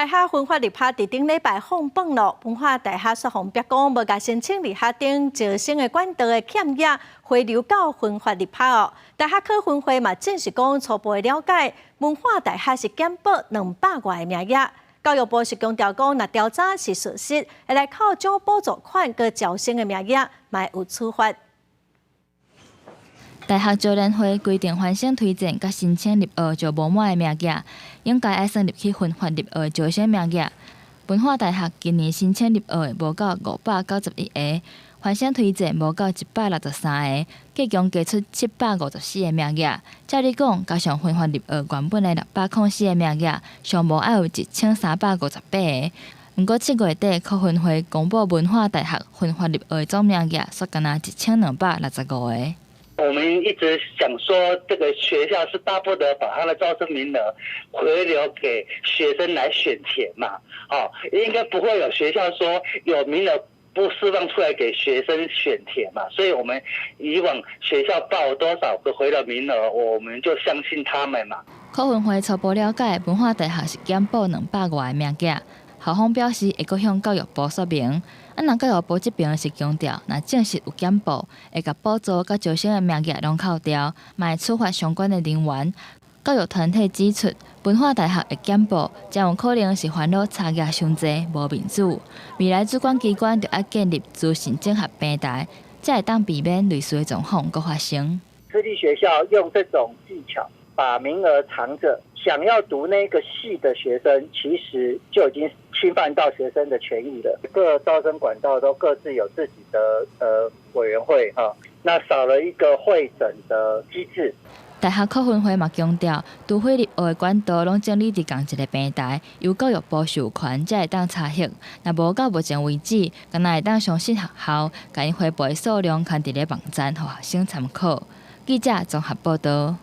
大学分发立学伫顶礼拜放榜咯，文化大学说方别讲，无甲申请立学顶招生的管道的欠额回流到分发立学哦。大学考分会嘛，正是讲初步的了解，文化大学是减报200外的名额。教育部是强调讲，若调查是事实，会来靠奖补助款个招生的名额，嘛有处罚。大学招联会规定，凡生推荐甲申请入学就无满的名额，应该爱算入去分发入学的招生名额。文化大学今年申请入学的无到591个，凡生推荐无到163个，计共加出754个名额。照理讲，加上分发入学原本的604个名额，上无爱有1358个。不过7月底考分会公布文化大学分发入学的总名额，却敢若1265个。我们一直想说，这个学校是巴不得把他的招生名额回流给学生来选填嘛，应该不会有学校说有名额不释放出来给学生选填嘛，所以我们以往学校报多少个回流名额，我们就相信他们嘛。考分会初步了解，文化大学是减报200外的名额，校方表示会阁向教育部说明。若教育部这边是强调，若证实有减报，会甲补助甲招生的名额拢扣掉，嘛会处罚相关的人员。教育团体指出，文化大学的减报将有可能是烦恼差额伤济、无民主。未来主管机关就要建立资讯整合平台，才会当避免类似的状况搁发生。私立学校用这种技巧把名额藏着，想要读那个系的学生，其实就已经侵犯到学生的权益了。各招生管道都各自有自己的委员会那少了一个会诊的机制。大学考分会嘛强调，除非入学的管道拢整理伫同一个平台，由教育部授权才会当查核。若无到目前为止，敢若会当相信学校甲因回报的数量看伫咧网站，互学生参考。记者综合报道。